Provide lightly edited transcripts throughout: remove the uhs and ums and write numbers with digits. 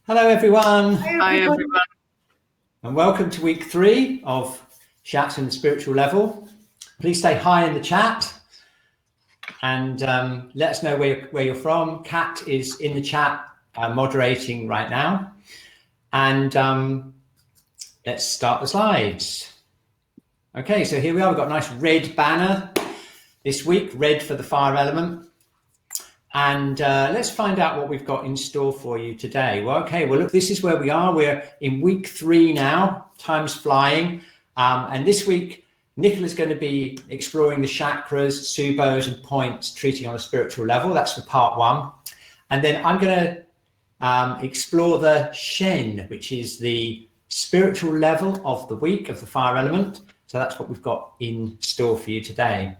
Hello everyone. Hi everyone. And welcome to week 3 of Shiatsu and the Spiritual Level. Please say hi in the chat and let us know where you're from. Kat is in the chat moderating right now. And let's start the slides. Okay, so here we are. We've got a nice red banner this week, red for the fire element. And let's find out what we've got in store for you today. Well, okay, well, look, this is where we are. We're in week 3 now. Time's flying. And this week, Nicola's going to be exploring the chakras, subos, and points, treating on a spiritual level. That's for part 1. And then I'm going to explore the Shen, which is the spiritual level of the week of the fire element. So that's what we've got in store for you today.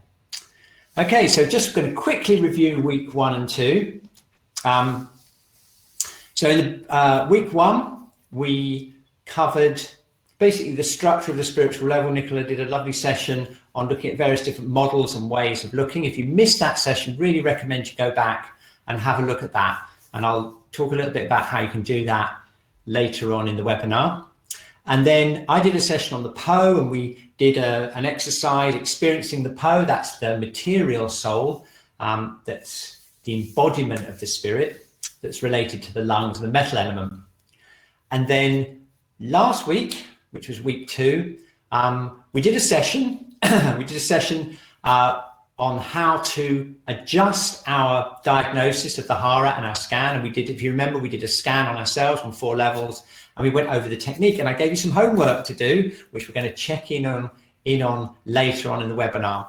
Okay, so just going to quickly review week 1 and 2. So in week 1, we covered basically the structure of the spiritual level. Nicola did a lovely session on looking at various different models and ways of looking. If you missed that session, really recommend you go back and have a look at that. And I'll talk a little bit about how you can do that later on in the webinar. And then I did a session on the Po, and we did an exercise experiencing the Po. That's the material soul, that's the embodiment of the spirit that's related to the lungs and the metal element. And then last week, which was week 2, we did a session. On how to adjust our diagnosis of the hara and our scan. And we did, if you remember, we did a scan on ourselves on 4 levels, and we went over the technique, and I gave you some homework to do, which we're going to check in on later on in the webinar.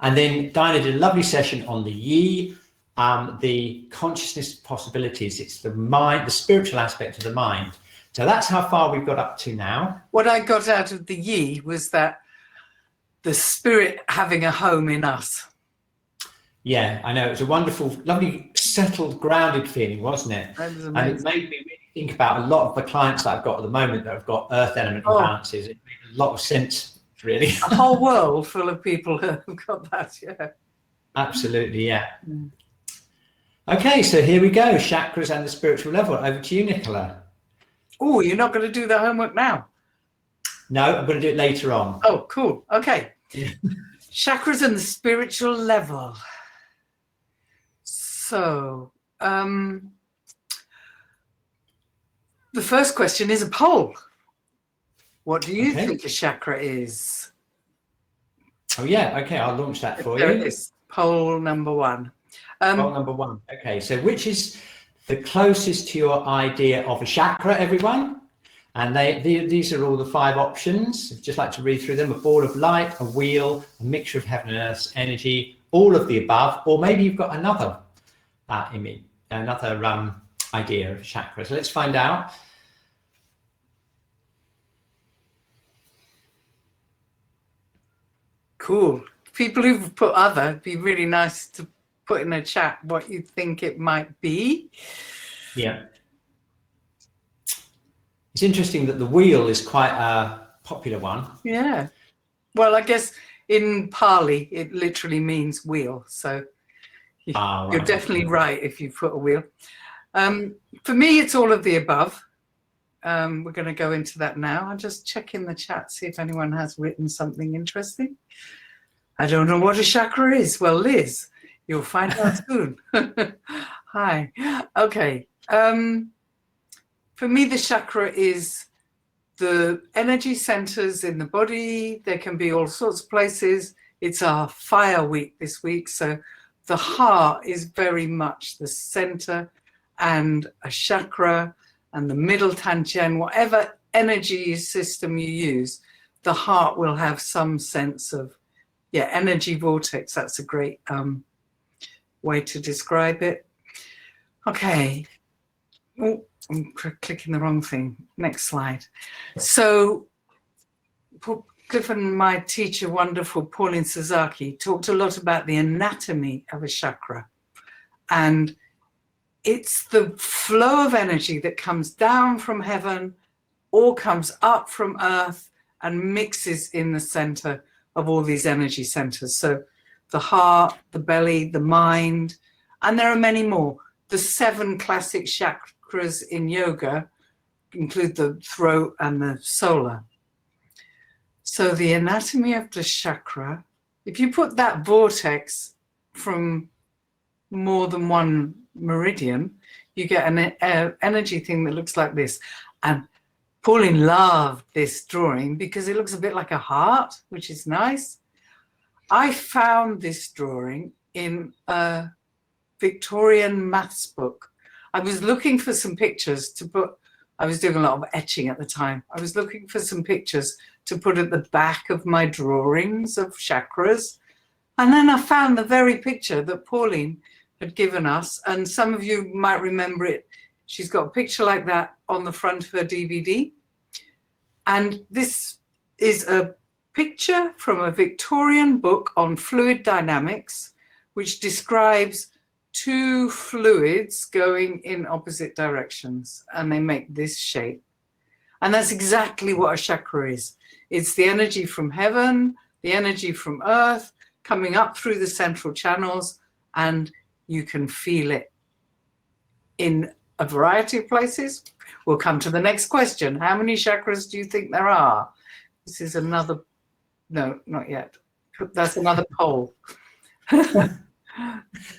And then Dinah did a lovely session on the Yi, the consciousness possibilities. It's the mind, the spiritual aspect of the mind. So that's how far we've got up to now. What I got out of the Yi was that the spirit having a home in us. Yeah, I know. It was a wonderful, lovely, settled, grounded feeling, wasn't it? That was amazing. And it made me really think about a lot of the clients that I've got at the moment that have got earth element imbalances. It made a lot of sense, really. A whole world full of people who have got that, yeah. Absolutely, yeah. Okay, so here we go. Chakras and the spiritual level. Over to you, Nicola. Oh, you're not going to do the homework now? No, I'm going to do it later on. Oh, cool. Okay. Yeah. Chakras and the spiritual level. So, the first question is a poll. What do you think a chakra is? Oh, yeah. Okay, I'll launch that for There you. it is. Poll number 1. Poll number 1. Okay, so which is the closest to your idea of a chakra, everyone? And these are all the 5 options. I'd just like to read through them. A ball of light, a wheel, a mixture of heaven and earth's energy, all of the above, or maybe you've got another image, another idea of chakra. So let's find out. Cool. People who've put other, it'd be really nice to put in a chat what you think it might be. Yeah. It's interesting that the wheel is quite a popular one. Yeah. Well, I guess in Pali, it literally means wheel. So you're definitely right if you put a wheel. For me, it's all of the above. We're going to go into that now. I'll just check in the chat, see if anyone has written something interesting. I don't know what a chakra is. Well, Liz, you'll find out soon. Hi. Okay. For me, the chakra is the energy centers in the body. There can be all sorts of places. It's our fire week this week. So the heart is very much the center, and a chakra and the middle tangent, whatever energy system you use, the heart will have some sense of, energy vortex. That's a great way to describe it. Okay. Oh, I'm clicking the wrong thing. Next slide. So Cliff and my teacher, wonderful Pauline Sasaki, talked a lot about the anatomy of a chakra. And it's the flow of energy that comes down from heaven or comes up from earth and mixes in the center of all these energy centers. So the heart, the belly, the mind, and there are many more. The 7 classic chakras in yoga include the throat and the solar. So the anatomy of the chakra, if you put that vortex from more than one meridian, you get an energy thing that looks like this. And Pauline loved this drawing because it looks a bit like a heart, which is nice. I found this drawing in a Victorian maths book. I was looking for some pictures to put, I was doing a lot of etching at the time. I was looking for some pictures to put at the back of my drawings of chakras. And then I found the very picture that Pauline had given us. And some of you might remember it. She's got a picture like that on the front of her DVD. And this is a picture from a Victorian book on fluid dynamics, which describes two fluids going in opposite directions, and they make this shape. And that's exactly what a chakra is. It's the energy from heaven, the energy from earth, coming up through the central channels, and you can feel it in a variety of places. We'll come to the next question. How many chakras do you think there are? This is another, no, not yet. That's another poll.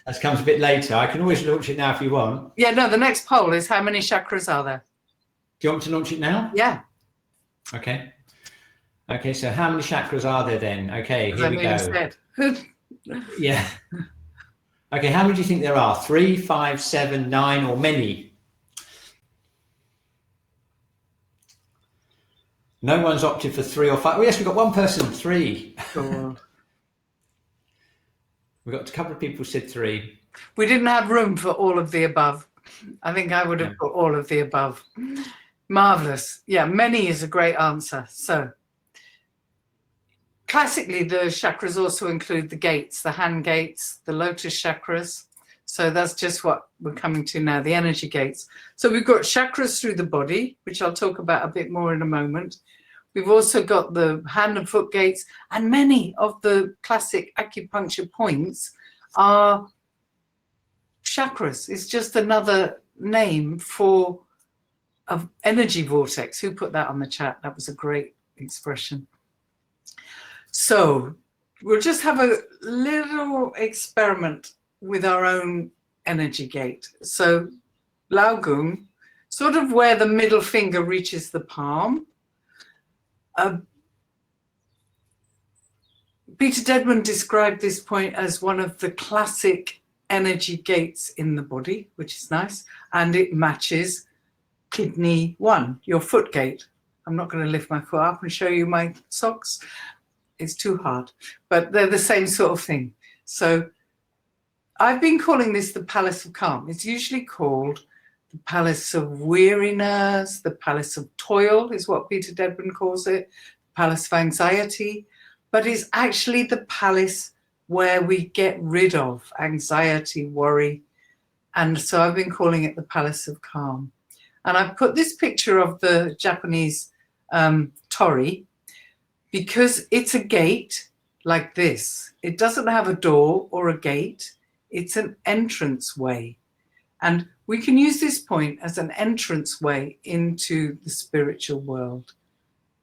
That comes a bit later. I can always launch it now if you want. Yeah, no, the next poll is how many chakras are there? Do you want me to launch it now? Yeah. Okay. Okay, so how many chakras are there then? Okay, here we go. Said. Yeah. Okay, how many do you think there are? 3, 5, 7, 9, or many? No one's opted for 3 or 5. Oh, yes, we've got one person, 3. Cool. We've got a couple of people said 3. We didn't have room for all of the above. I think I would have put all of the above. Marvelous. Yeah, many is a great answer. So classically, the chakras also include the gates, the hand gates, the lotus chakras. So that's just what we're coming to now, the energy gates. So we've got chakras through the body, which I'll talk about a bit more in a moment. We've also got the hand and foot gates, and many of the classic acupuncture points are chakras. It's just another name for an energy vortex. Who put that on the chat? That was a great expression. So we'll just have a little experiment with our own energy gate. So Lao Gung, sort of where the middle finger reaches the palm. Peter Dedman described this point as one of the classic energy gates in the body, which is nice, and it matches kidney 1, your foot gate. I'm not going to lift my foot up and show you my socks. It's too hard, but they're the same sort of thing. So I've been calling this the Palace of Calm. It's usually called the Palace of Weariness, the Palace of Toil is what Peter Dedman calls it, Palace of Anxiety, but it's actually the palace where we get rid of anxiety, worry. And so I've been calling it the Palace of Calm. And I've put this picture of the Japanese torii because it's a gate like this. It doesn't have a door or a gate. It's an entrance way. And we can use this point as an entrance way into the spiritual world.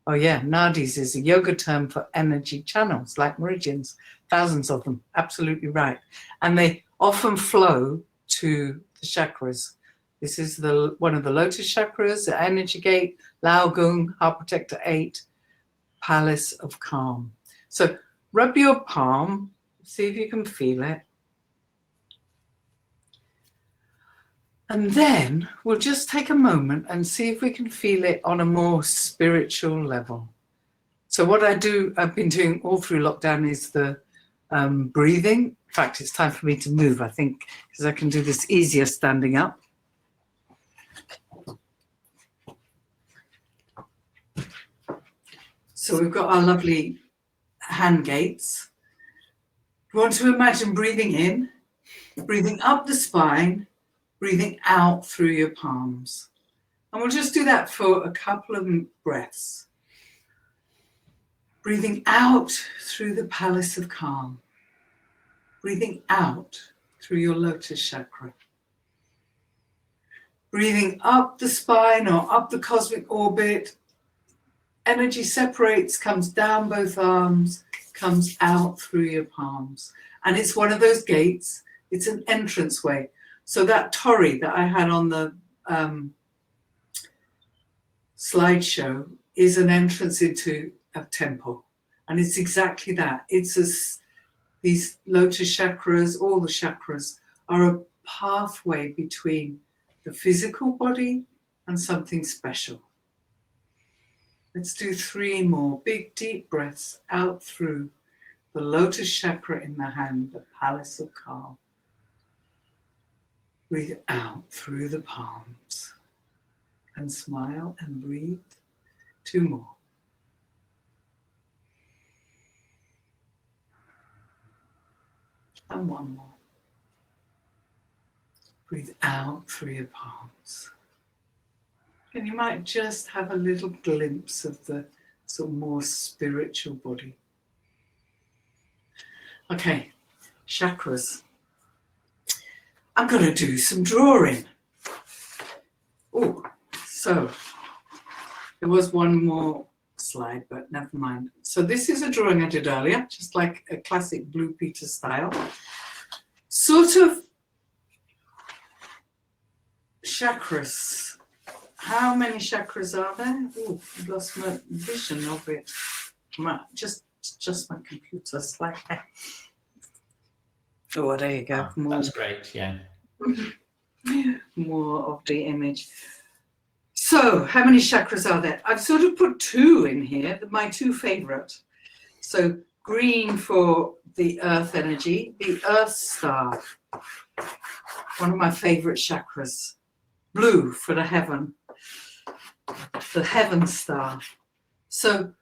Oh yeah, nadis is a yoga term for energy channels, like meridians, thousands of them, absolutely right. And they often flow to the chakras. This is one of the lotus chakras, the energy gate, Lao Gung, Heart Protector 8, Palace of Calm. So rub your palm, see if you can feel it. And then we'll just take a moment and see if we can feel it on a more spiritual level. So what I've been doing all through lockdown is the breathing. In fact, it's time for me to move, I think, because I can do this easier standing up. So we've got our lovely hand gates. You want to imagine breathing in, breathing up the spine, breathing out through your palms. And we'll just do that for a couple of breaths. Breathing out through the Palace of Calm. Breathing out through your lotus chakra. Breathing up the spine or up the cosmic orbit. Energy separates, comes down both arms, comes out through your palms. And it's one of those gates. It's an entranceway. So that torii that I had on the slideshow is an entrance into a temple. And it's exactly that. It's these lotus chakras, all the chakras, are a pathway between the physical body and something special. Let's do 3 more big deep breaths out through the lotus chakra in the hand, the palace of calm. Breathe out through the palms and smile and breathe. 2 more. And 1 more. Breathe out through your palms. And you might just have a little glimpse of the sort of more spiritual body. Okay, chakras. I'm going to do some drawing. Oh, so there was 1 more slide, but never mind. So this is a drawing I did earlier, just like a classic Blue Peter style. Sort of chakras. How many chakras are there? Oh, I've lost my vision of it. Just my computer slide. Oh, there you go. Oh, that's great, yeah. More of the image. So, how many chakras are there? I've sort of put 2 in here, my 2 favorite. So, green for the earth energy, the earth star, one of my favorite chakras. Blue for the heaven star. So,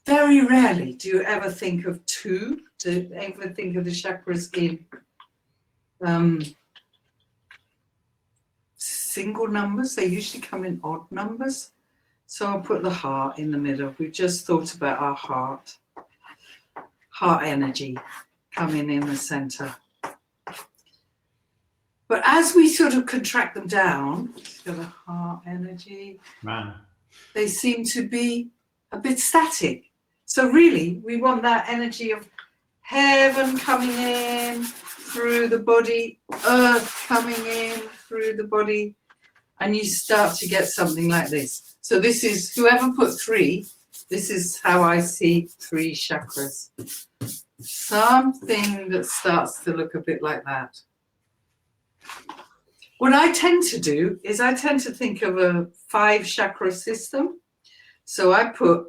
very rarely do you ever think of 2, do you ever think of the chakras in single numbers. They usually come in odd numbers. So I'll put the heart in the middle. We've just thought about our heart energy coming in the center. But as we sort of contract them down, got a heart energy, they seem to be a bit static. So really, we want that energy of heaven coming in through the body, earth coming in through the body, and you start to get something like this. So this is, whoever put 3, this is how I see 3 chakras. Something that starts to look a bit like that. What I tend to do is I tend to think of a 5 chakra system. So I put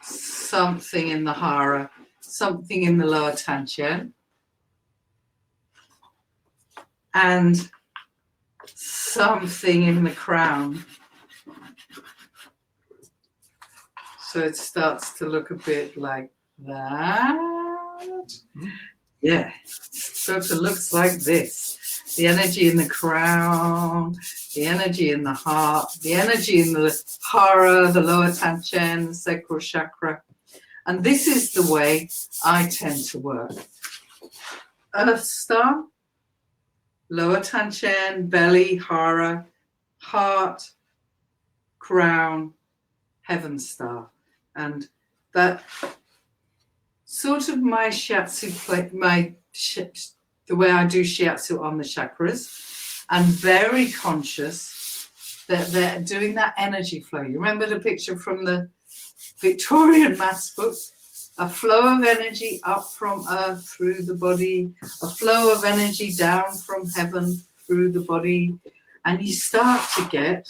something in the hara, something in the lower tanchen, and something in the crown. So it starts to look a bit like that. Yeah, sort of looks like this. The energy in the crown, the energy in the heart, the energy in the hara, the lower tanchen, the sacral chakra. And this is the way I tend to work. Earth star, lower tanchen, belly, hara, heart, crown, heaven star. And that sort of my shiatsu play, the way I do shiatsu on the chakras, I'm very conscious that they're doing that energy flow. You remember the picture from the Victorian maths book? A flow of energy up from earth through the body, a flow of energy down from heaven through the body, and you start to get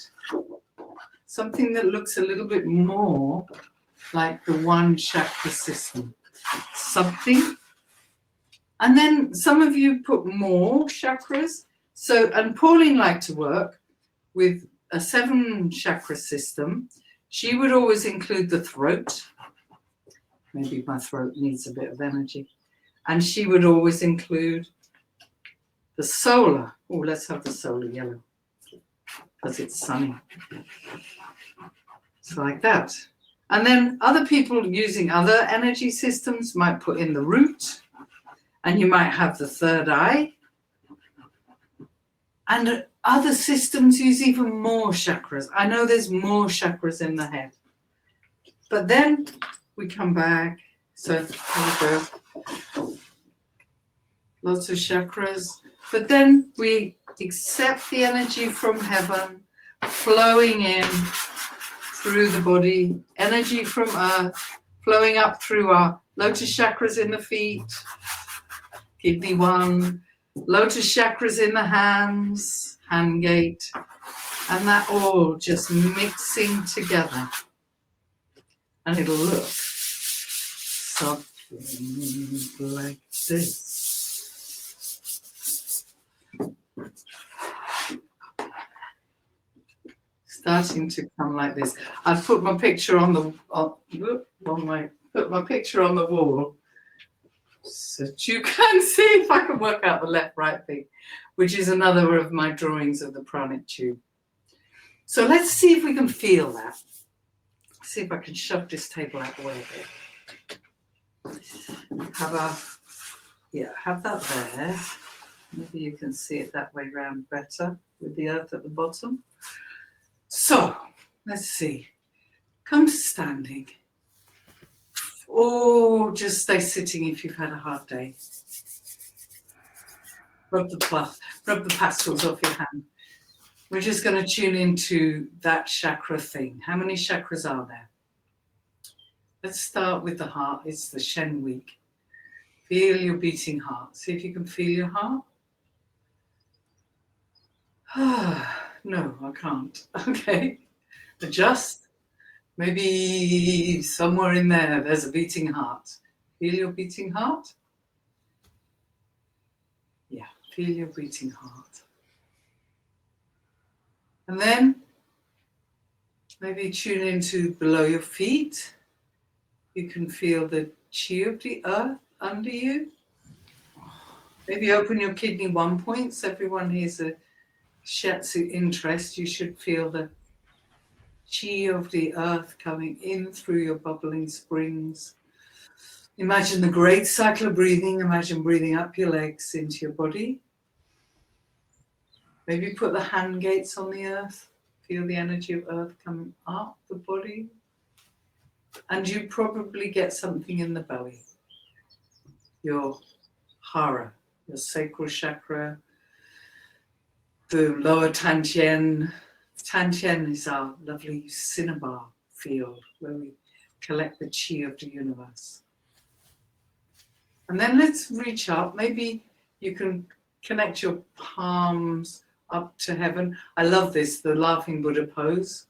something that looks a little bit more like the 1 chakra system. Something. And then some of you put more chakras. So, and Pauline liked to work with a 7 chakra system. She would always include the throat. Maybe my throat needs a bit of energy. And she would always include the solar. Oh, let's have the solar yellow because it's sunny. It's like that. And then other people using other energy systems might put in the root, and you might have the 3rd eye. And other systems use even more chakras. I know there's more chakras in the head. But then we come back. So here we go. Lots of chakras. But then we accept the energy from heaven flowing in through the body, energy from earth flowing up through our lotus chakras in the feet, kidney 1, lotus chakras in the hands, hand gate, and that all just mixing together. And it'll look something like this. Starting to come like this. I've put my picture on the put my picture on the wall so that you can see if I can work out the left-right thing, which is another of my drawings of the pranic tube. So let's see if we can feel that. See if I can shove this table out the way a bit. Have that there. Maybe you can see it that way round better with the earth at the bottom. So, let's see. Come to standing. Or just stay sitting if you've had a hard day. Rub the pastels off your hand. We're just going to tune into that chakra thing. How many chakras are there? Let's start with the heart. It's the Shen week. Feel your beating heart. See if you can feel your heart. No, I can't. Okay. Adjust. Maybe somewhere in there's a beating heart. Feel your beating heart? Yeah, feel your beating heart. And then maybe tune into below your feet. You can feel the chi of the earth under you. Maybe open your kidney 1 points. Everyone here's a Shiatsu interest. You should feel the chi of the earth coming in through your bubbling springs. Imagine the great cycle of breathing. Imagine breathing up your legs into your body. Maybe put the hand gates on the earth. Feel the energy of earth coming up the body. And you probably get something in the belly. Your hara, your sacral chakra, the lower Tantian. Tantian is our lovely cinnabar field where we collect the chi of the universe. And then let's reach up. Maybe you can connect your palms up to heaven. I love this, the laughing Buddha pose.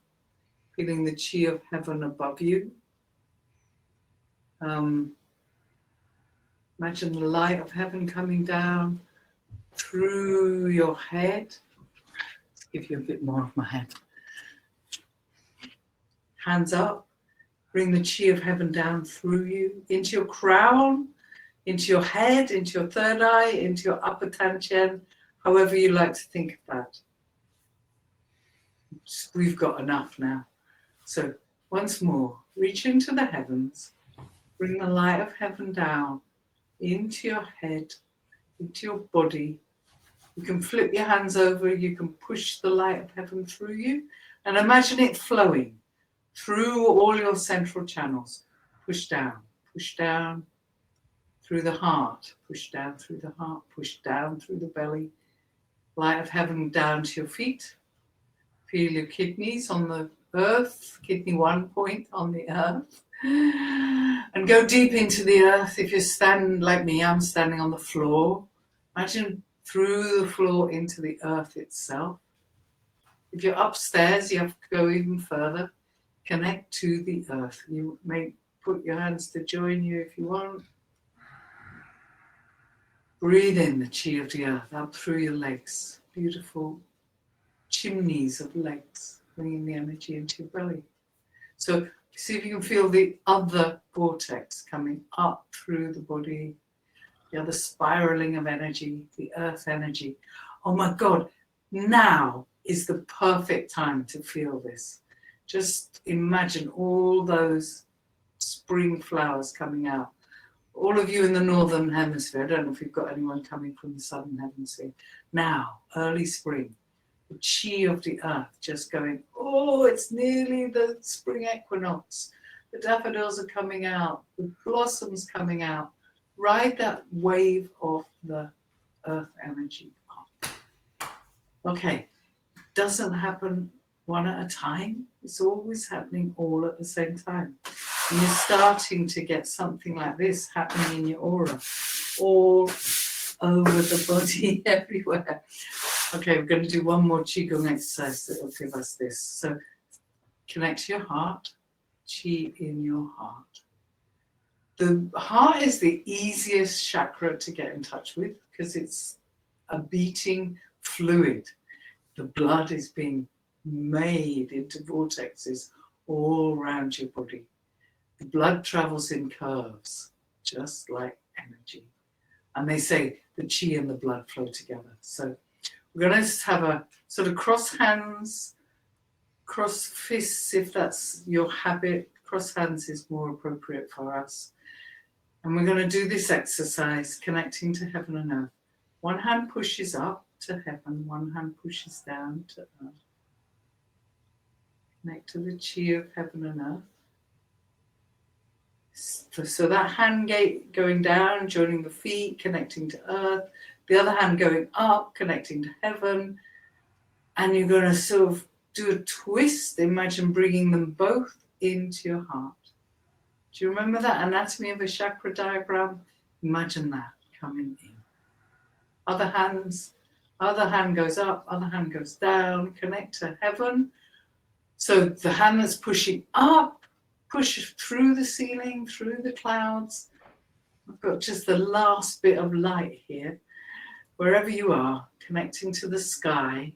Feeling the chi of heaven above you. Imagine the light of heaven coming down through your head. Let's give you a bit more of my head. Hands up. Bring the chi of heaven down through you, into your crown, into your head, into your third eye, into your upper Tantian, however you like to think of that. We've got enough now. So once more, reach into the heavens. Bring the light of heaven down into your head, into your body. You can flip your hands over. You can push the light of heaven through you and imagine it flowing through all your central channels. Push down through the heart. Push down through the heart. Push down through the belly. Light of heaven down to your feet. Feel your kidneys on the earth. Kidney 1 point on the earth. And go deep into the earth. If you're standing like me, I'm standing on the floor. Imagine through the floor into the earth itself. If you're upstairs, you have to go even further. Connect to the earth. You may put your hands to join you if you want. Breathe in the chi of the earth up through your legs. Beautiful chimneys of legs, bringing the energy into your belly. So see if you can feel the other vortex coming up through the body, the other spiraling of energy, the earth energy. Oh my God, now is the perfect time to feel this. Just imagine all those spring flowers coming out. All of you in the northern hemisphere, I don't know if you've got anyone coming from the southern hemisphere, Now, early spring, the chi of the earth just going, oh, it's nearly the spring equinox. The daffodils are coming out, the blossoms coming out. Ride that wave of the earth energy up. Okay, doesn't happen one at a time. It's always happening all at the same time. And you're starting to get something like this happening in your aura, all over the body, everywhere. Okay, we're going to do one more Qigong exercise that will give us this. So connect to your heart, Qi in your heart. The heart is the easiest chakra to get in touch with because it's a beating fluid. The blood is being made into vortexes all around your body. The blood travels in curves, just like energy. And they say the chi and the blood flow together. So we're going to have a sort of cross hands, cross fists, if that's your habit. Cross hands is more appropriate for us. And we're going to do this exercise, connecting to heaven and earth. One hand pushes up to heaven, one hand pushes down to earth. Connect to the chi of heaven and earth. So that hand going down, joining the feet, connecting to earth. The other hand going up, connecting to heaven. And you're going to sort of do a twist. Imagine bringing them both into your heart. Do you remember that anatomy of a chakra diagram? Imagine that coming in. Other hand goes up, other hand goes down, connect to heaven. So the hand that's pushing up, push through the ceiling, through the clouds. I've got just the last bit of light here. Wherever you are, connecting to the sky,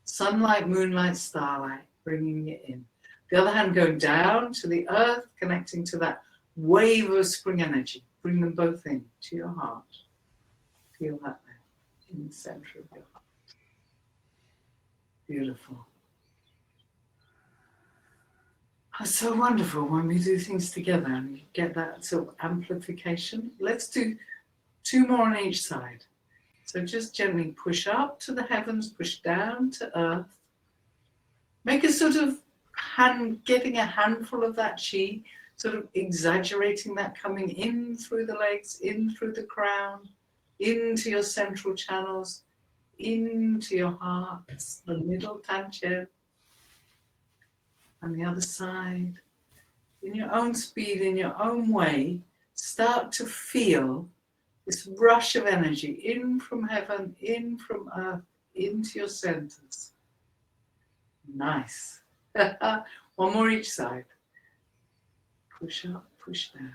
sunlight, moonlight, starlight, bringing it in. The other hand going down to the earth, connecting to that wave of spring energy. Bring them both in to your heart. Feel that there in the center of your heart. Beautiful. It's so wonderful when we do things together and you get that sort of amplification. Let's do 2 more on each side. So just gently push up to the heavens, push down to earth. Make a sort of hand, getting a handful of that chi, sort of exaggerating that coming in through the legs, in through the crown, into your central channels, into your heart, the middle tanchen, and the other side. In your own speed, in your own way, start to feel this rush of energy in from heaven, in from earth, into your centers. Nice. One more each side. Push up, push down.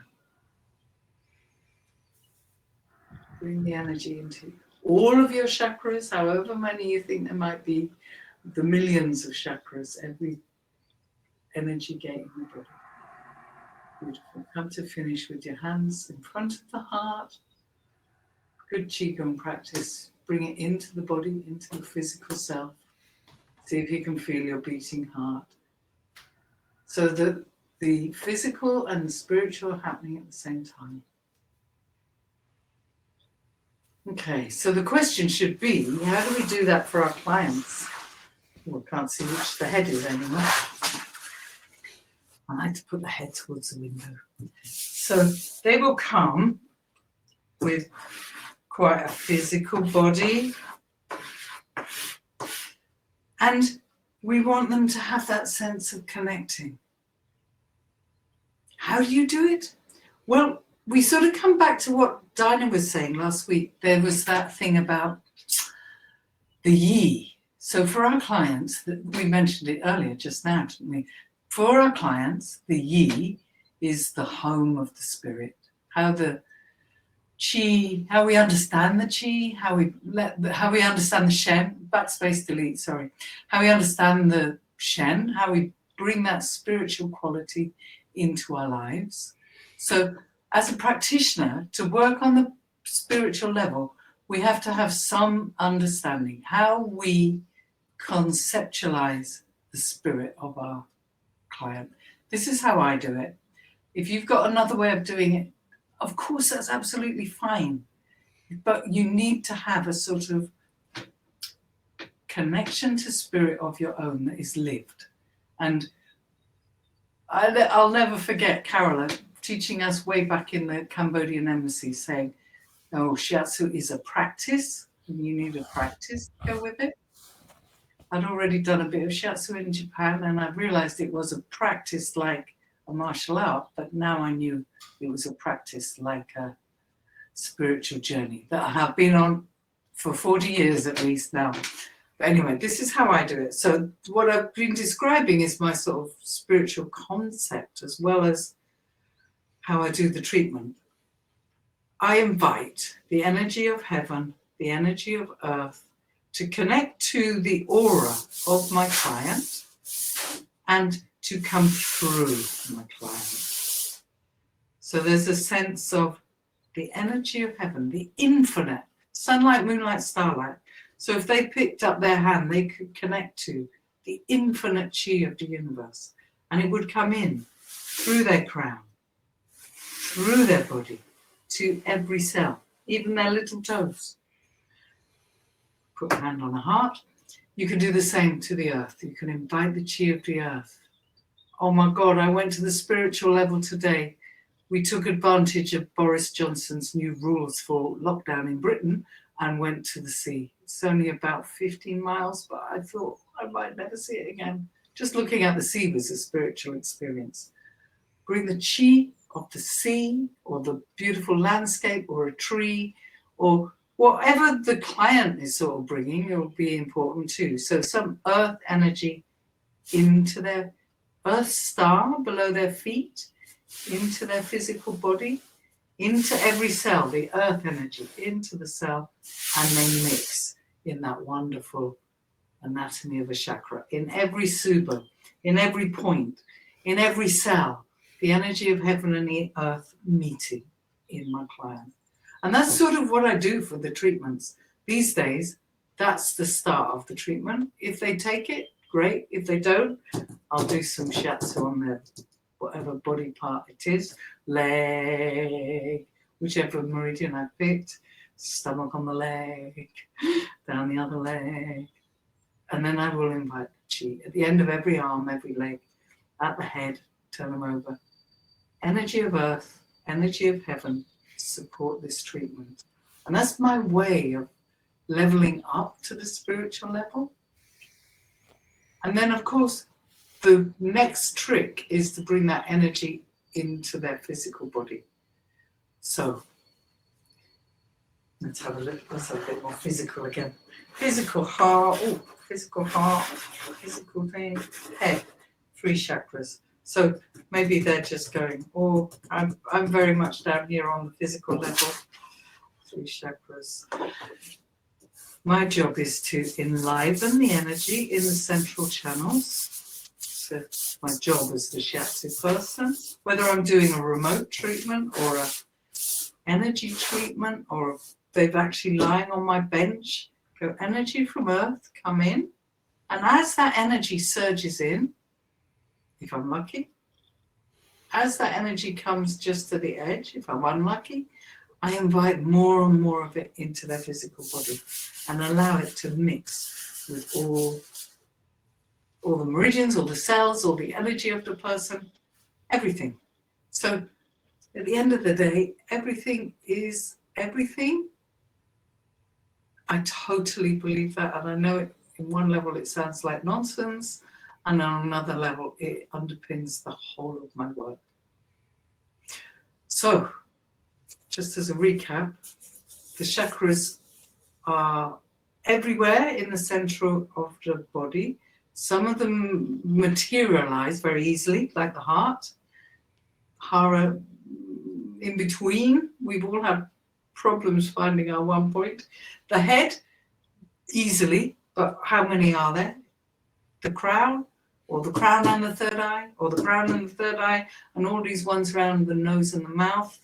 Bring the energy into all of your chakras, however many you think there might be, the millions of chakras, every energy gate in the body. Beautiful. Come to finish with your hands in front of the heart. Good Qigong practice. Bring it into the body, into the physical self. See if you can feel your beating heart. So that the physical and the spiritual are happening at the same time. Okay, so the question should be, how do we do that for our clients? Well, I can't see which the head is anymore. I like to put the head towards the window. So they will come with quite a physical body. And we want them to have that sense of connecting. How do you do it? Well, we sort of come back to what Dinah was saying last week. There was that thing about the yi. So for our clients, we mentioned it earlier just now, didn't we? For our clients, the yi is the home of the spirit. How the chi, how we understand the chi, how we understand the Shen, backspace delete, sorry. How we understand the Shen, how we bring that spiritual quality into our lives. So as a practitioner, to work on the spiritual level, we have to have some understanding how we conceptualize the spirit of our client. This is how I do it. If you've got another way of doing it, of course, that's absolutely fine. But you need to have a sort of connection to spirit of your own that is lived. And I'll never forget Carola teaching us way back in the Cambodian embassy saying, oh, Shiatsu is a practice and you need a practice to go with it. I'd already done a bit of Shiatsu in Japan and I realized it was a practice like a martial art, but now I knew it was a practice like a spiritual journey that I have been on for 40 years at least now. But anyway, this is how I do it. So what I've been describing is my sort of spiritual concept as well as how I do the treatment. I invite the energy of heaven, the energy of earth, to connect to the aura of my client and to come through my client. So there's a sense of the energy of heaven, the infinite, sunlight, moonlight, starlight. So if they picked up their hand, they could connect to the infinite chi of the universe, and it would come in through their crown, through their body, to every cell, even their little toes. Put a hand on the heart. You can do the same to the earth. You can invite the chi of the earth. Oh my God, I went to the spiritual level today. We took advantage of Boris Johnson's new rules for lockdown in Britain and went to the sea. It's only about 15 miles, but I thought I might never see it again. Just looking at the sea was a spiritual experience. Bring the chi of the sea or the beautiful landscape or a tree or whatever the client is sort of bringing, it will be important too. So some earth energy into their earth star below their feet, into their physical body, into every cell, the earth energy into the cell, and they mix in that wonderful anatomy of a chakra. In every suba, in every point, in every cell, the energy of heaven and the earth meeting in my client. And that's sort of what I do for the treatments. These days, that's the start of the treatment. If they take it, great. If they don't, I'll do some shiatsu on their whatever body part it is, leg, whichever meridian I picked, stomach on the leg, down the other leg. And then I will invite the chi at the end of every arm, every leg, at the head, turn them over. Energy of earth, energy of heaven, support this treatment. And that's my way of leveling up to the spiritual level. And then, of course, the next trick is to bring that energy into their physical body. So let's have a look. Let's have a bit more physical again. Physical heart, physical thing, head, 3 chakras. So maybe they're just going, oh, I'm very much down here on the physical level. 3 chakras. My job is to enliven the energy in the central channels. So my job as the shiatsu person, whether I'm doing a remote treatment or a energy treatment, or they've actually lying on my bench, go energy from earth, come in. And as that energy surges in, if I'm lucky, as that energy comes just to the edge, if I'm unlucky, I invite more and more of it into their physical body and allow it to mix with all the meridians, all the cells, all the energy of the person, everything. So at the end of the day, everything is everything. I totally believe that, and I know it, in one level it sounds like nonsense, and on another level it underpins the whole of my work. So, just as a recap, the chakras are everywhere in the center of the body. Some of them materialize very easily, like the heart. Hara in between, we've all had problems finding our one point. The head, easily, but how many are there? The crown, or the crown and the third eye, or the crown and the third eye, and all these ones around the nose and the mouth.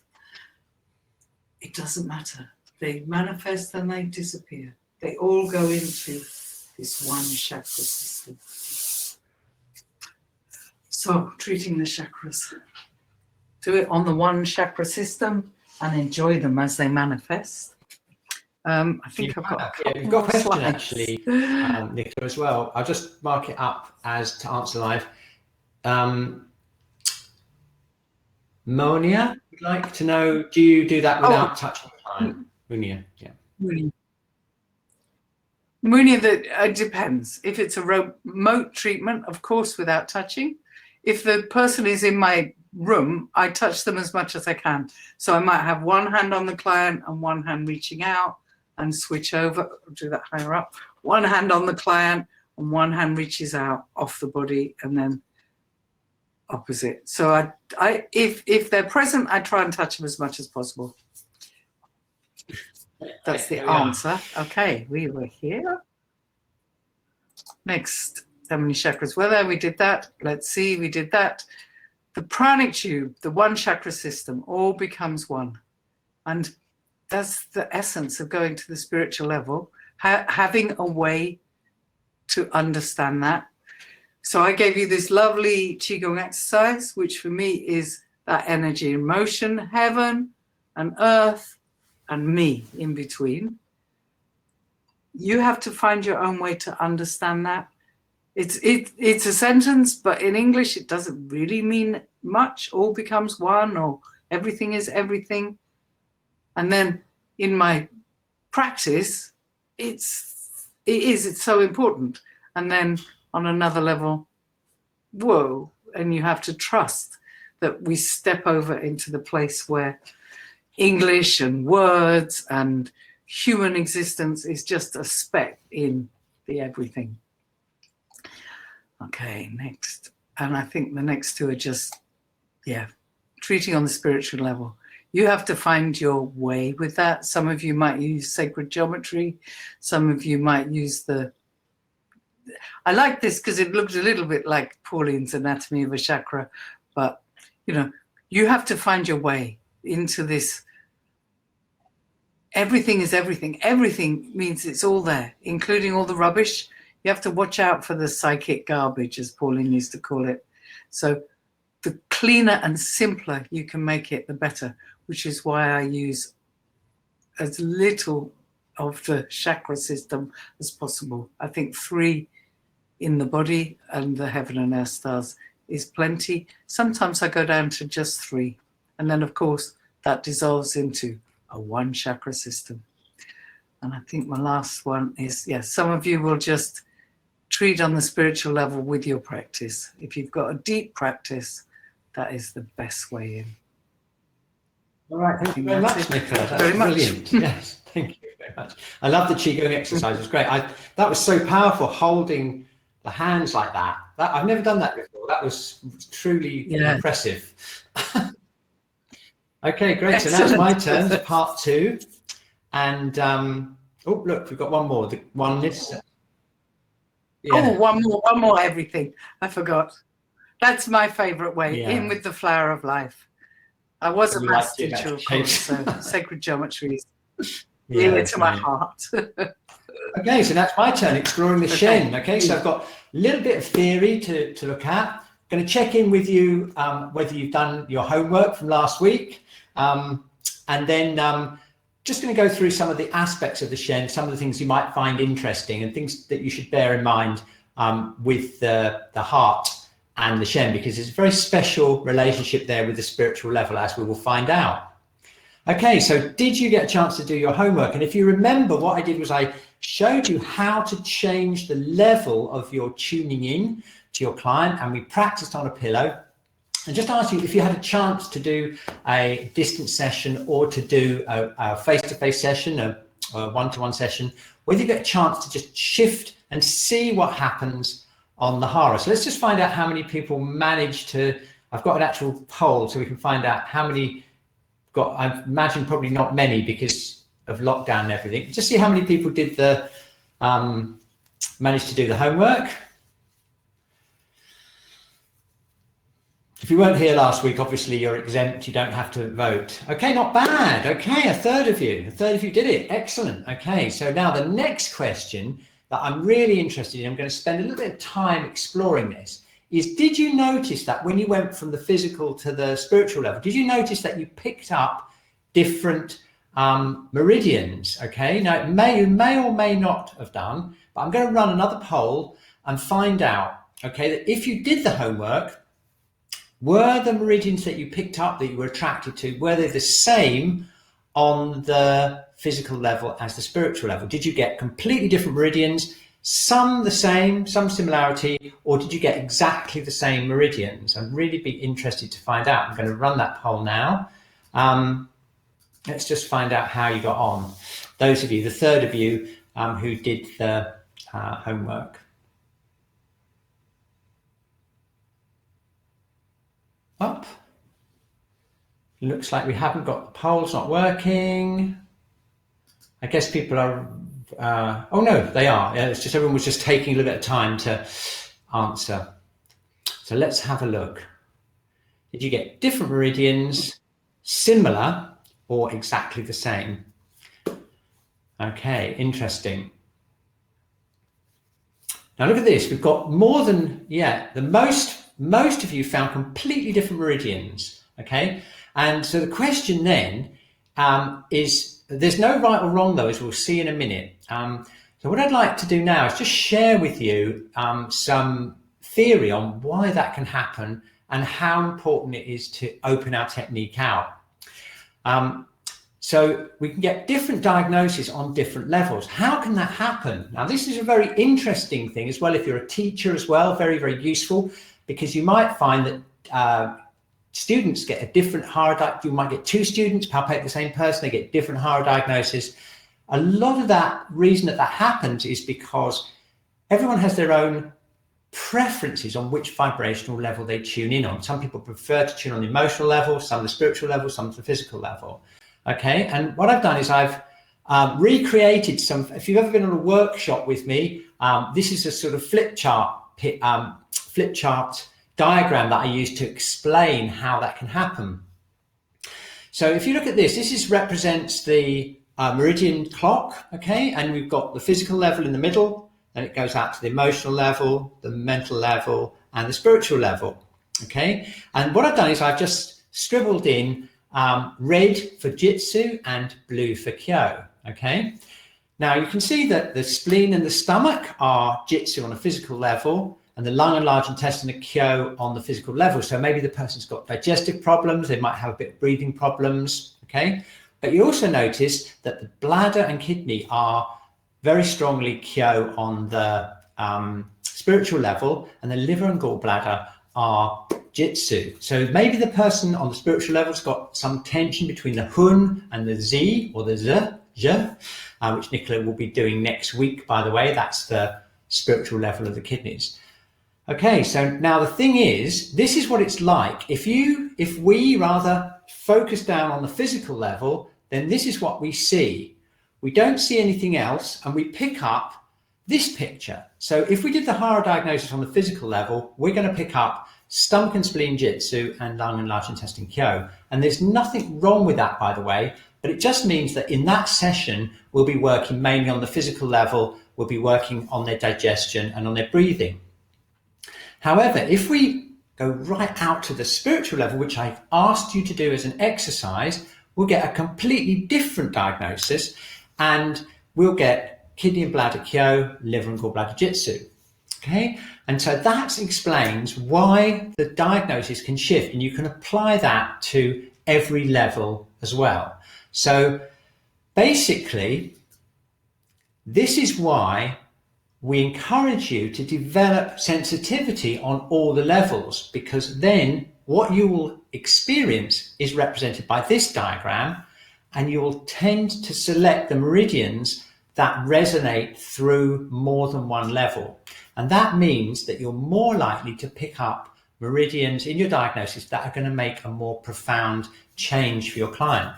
It doesn't matter. They manifest and they disappear. They all go into this one chakra system. So, treating the chakras. Do it on the one chakra system and enjoy them as they manifest. I think I've got a couple you've got a question slides. actually, Nicola, as well. I'll just mark it up as to answer live. Monia would like to know, do you do that without touching the client? Monia, yeah. Monia, that depends. If it's a remote treatment, of course, without touching. If the person is in my room, I touch them as much as I can. So I might have one hand on the client and one hand reaching out and switch over, do that higher up. One hand on the client and one hand reaches out off the body and then opposite. So if they're present, I try and touch them as much as possible. That's the answer. Okay, we were here. Next, how many chakras were there? We did that. Let's see, we did that. The pranic tube, the one chakra system, all becomes one. And that's the essence of going to the spiritual level, having a way to understand that. So I gave you this lovely Qigong exercise, which for me is that energy in motion, heaven and earth and me in between. You have to find your own way to understand that. It's a sentence, but in English it doesn't really mean much. All becomes one, or everything is everything. And then in my practice, it's so important. And then on another level, whoa, and you have to trust that we step over into the place where English and words and human existence is just a speck in the everything. Okay, next. And I think the next two are just, treating on the spiritual level. You have to find your way with that. Some of you might use sacred geometry. Some of you might use I like this because it looks a little bit like Pauline's Anatomy of a Chakra, but you have to find your way into this. Everything is everything. Everything means it's all there, including all the rubbish. You have to watch out for the psychic garbage, as Pauline used to call it. So the cleaner and simpler you can make it, the better, which is why I use as little of the chakra system as possible. I think 3 in the body and the heaven and earth stars is plenty. Sometimes I go down to just 3. And then, of course, that dissolves into a 1 chakra system. And I think my last one is, some of you will just treat on the spiritual level with your practice. If you've got a deep practice, that is the best way in. All right, thank you very much, Nicola. That's very brilliant. Yes, thank you very much. I love the Qigong exercise. It was great. That was so powerful, holding the hands like that. I've never done that before. That was truly impressive. Okay, great. Excellent. So now it's my turn, part 2. And oh, look, we've got one more. The one is. Oh, one more everything. I forgot. That's my favorite way. In with the flower of life. I was a maths teacher, of course, so sacred geometry is near to my heart. Okay, so that's my turn, exploring the Shen. Okay, so I've got a little bit of theory to look at. I'm going to check in with you whether you've done your homework from last week. And then just going to go through some of the aspects of the Shen, some of the things you might find interesting and things that you should bear in mind with the heart and the Shen, because it's a very special relationship there with the spiritual level, as we will find out. Okay, so did you get a chance to do your homework? And if you remember, what I did was I showed you how to change the level of your tuning in to your client, and we practiced on a pillow. And just ask you if you had a chance to do a distance session or to do a face-to-face session, a one-to-one session, whether you get a chance to just shift and see what happens on the hara. So let's just find out how many people managed to. I've got an actual poll so we can find out how many got. I imagine probably not many because of lockdown and everything. Just see how many people did the managed to do the homework. If you weren't here last week, obviously you're exempt. You don't have to vote. Okay, not bad. Okay, a third of you did it. Excellent. Okay, so now the next question that I'm really interested in, I'm going to spend a little bit of time exploring this, is did you notice that when you went from the physical to the spiritual level, did you notice that you picked up different meridians. Okay, now you may or may not have done, but I'm going to run another poll and find out, okay, that if you did the homework, were the meridians that you picked up that you were attracted to, were they the same on the physical level as the spiritual level? Did you get completely different meridians, some the same, some similarity, or did you get exactly the same meridians? I'd really be interested to find out. I'm going to run that poll now. Let's just find out how you got on. Those of you, the third of you who did the homework. Up. Looks like we haven't got the polls not working. I guess people are, oh no, they are. Yeah, it's just everyone was just taking a little bit of time to answer. So let's have a look. Did you get different meridians, similar, or exactly the same? Okay, interesting. Now look at this. We've got more than, most of you found completely different meridians. Okay, and so the question then is, there's no right or wrong though, as we'll see in a minute. So what I'd like to do now is just share with you some theory on why that can happen and how important it is to open our technique out. So we can get different diagnoses on different levels. How can that happen? Now, this is a very interesting thing as well. If you're a teacher as well, very, very useful, because you might find that students get a different you might get two students palpate the same person, they get different higher diagnoses. A lot of that reason that happens is because everyone has their own preferences on which vibrational level they tune in on. Some people prefer to tune on the emotional level, some the spiritual level, some the physical level. Okay, and what I've done is I've recreated some, if you've ever been on a workshop with me, this is a sort of flip chart diagram that I use to explain how that can happen. So if you look at this represents the meridian clock, okay, and we've got the physical level in the middle, then it goes out to the emotional level, the mental level, and the spiritual level, okay. And what I've done is I've just scribbled in red for Jitsu and blue for Kyo, okay. Now you can see that the spleen and the stomach are Jitsu on a physical level, and the lung and large intestine are Kyo on the physical level. So maybe the person's got digestive problems, they might have a bit of breathing problems, okay. But you also notice that the bladder and kidney are very strongly Kyo on the spiritual level, and the liver and gallbladder are Jitsu. So maybe the person on the spiritual level has got some tension between the Hun and the Z, or the Z, which Nicola will be doing next week, by the way. That's the spiritual level of the kidneys. Okay, so now the thing is, this is what it's like. If we rather focus down on the physical level, then this is what we see. We don't see anything else, and we pick up this picture. So if we did the higher diagnosis on the physical level, we're going to pick up stomach and spleen Jitsu and lung and large intestine Kyo. And there's nothing wrong with that, by the way, but it just means that in that session, we'll be working mainly on the physical level, we'll be working on their digestion and on their breathing. However, if we go right out to the spiritual level, which I've asked you to do as an exercise, we'll get a completely different diagnosis, and we'll get kidney and bladder Kyo, liver and gallbladder Jitsu. Okay, and so that explains why the diagnosis can shift, and you can apply that to every level as well. So basically, this is why we encourage you to develop sensitivity on all the levels, because then what you will experience is represented by this diagram, and you will tend to select the meridians that resonate through more than one level. And that means that you're more likely to pick up meridians in your diagnosis that are going to make a more profound change for your client.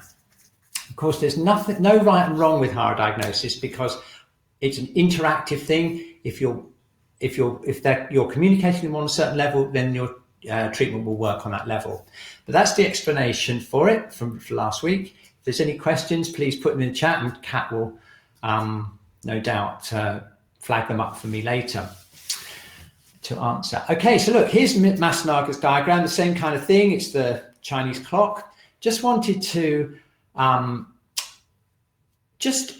Of course, there's no right and wrong with higher diagnosis, because it's an interactive thing. If you're communicating them on a certain level, then your treatment will work on that level. But that's the explanation for it for last week. If there's any questions, please put them in the chat, and Kat will no doubt flag them up for me later to answer. Okay, so look, here's Masunaga's diagram, the same kind of thing. It's the Chinese clock. Just wanted to just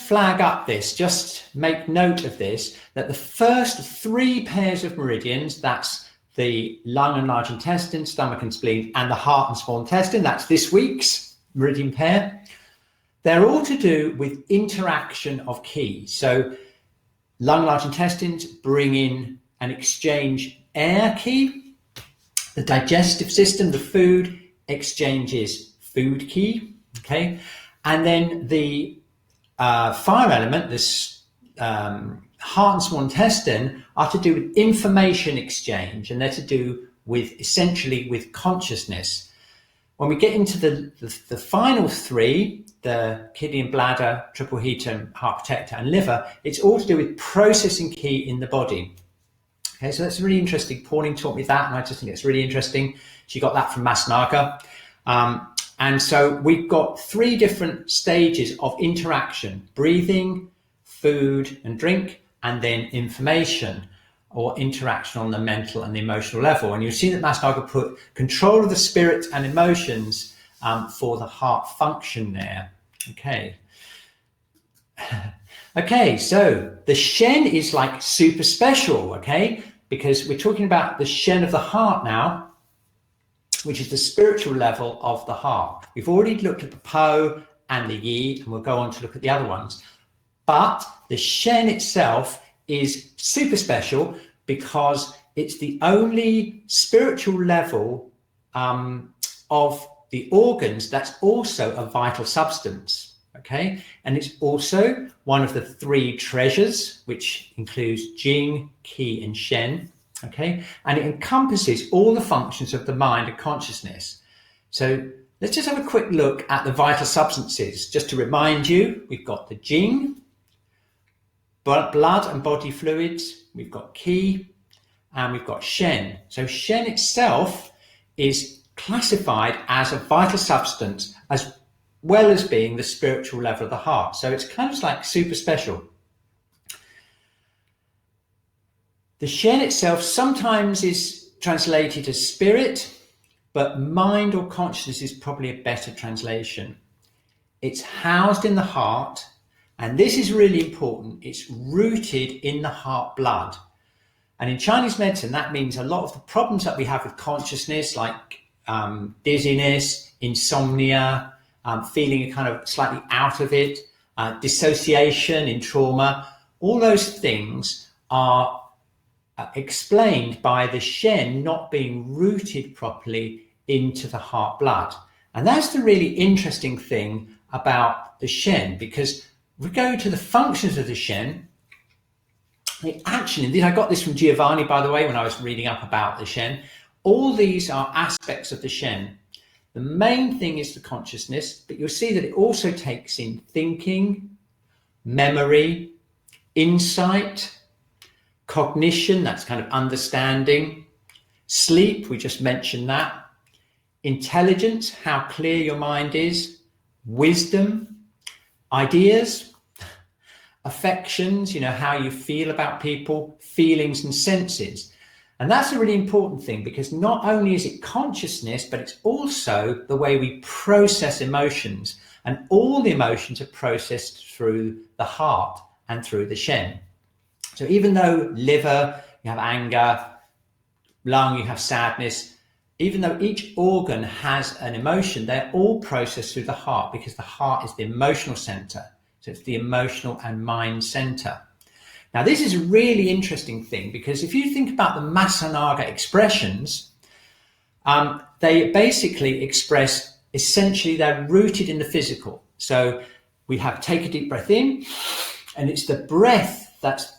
flag up this, just make note of this, that the first 3 pairs of meridians, that's the lung and large intestine, stomach and spleen, and the heart and small intestine, that's this week's meridian pair, they're all to do with interaction of ki. So lung, large intestines bring in and exchange air ki. The digestive system, the food, exchanges food ki. Okay, and then the fire element, this heart and small intestine, are to do with information exchange, and they're to do with essentially with consciousness. When we get into the final 3, the kidney and bladder, triple heatum, heart protector, and liver, it's all to do with processing ki in the body. Okay, so that's really interesting. Pauline taught me that, and I just think it's really interesting. She got that from Masunaga. And so we've got 3 different stages of interaction: breathing, food and drink, and then information or interaction on the mental and the emotional level. And you've seen that Masunaga put control of the spirit and emotions for the heart function there. Okay. Okay, so the Shen is like super special, okay? Because we're talking about the Shen of the heart now, which is the spiritual level of the heart. We've already looked at the Po and the Yi, and we'll go on to look at the other ones. But the Shen itself is super special because it's the only spiritual level of the organs that's also a vital substance, okay? And it's also one of the 3 treasures, which includes Jing, Qi, and Shen, okay? And it encompasses all the functions of the mind and consciousness. So let's just have a quick look at the vital substances. Just to remind you, we've got the Jing, blood and body fluids, we've got Qi, and we've got Shen. So Shen itself is classified as a vital substance as well as being the spiritual level of the heart. So it's kind of like super special. The Shen itself sometimes is translated as spirit, but mind or consciousness is probably a better translation. It's housed in the heart, and this is really important. It's rooted in the heart blood. And in Chinese medicine, that means a lot of the problems that we have with consciousness, like dizziness, insomnia, feeling kind of slightly out of it, dissociation in trauma, all those things are explained by the Shen not being rooted properly into the heart blood. And that's the really interesting thing about the Shen, because we go to the functions of the Shen. Actually, I got this from Giovanni, by the way, when I was reading up about the Shen. All these are aspects of the Shen. The main thing is the consciousness, but you'll see that it also takes in thinking, memory, insight, cognition, that's kind of understanding, sleep, we just mentioned that, intelligence, how clear your mind is, wisdom, ideas, affections, how you feel about people, feelings and senses. And that's a really important thing, because not only is it consciousness, but it's also the way we process emotions. And all the emotions are processed through the heart and through the Shen. So even though liver, you have anger, lung, you have sadness, even though each organ has an emotion, they're all processed through the heart, because the heart is the emotional center. So it's the emotional and mind center. Now, this is a really interesting thing, because if you think about the Masunaga expressions, they basically express, essentially, they're rooted in the physical. So we have take a deep breath in, and it's the breath that's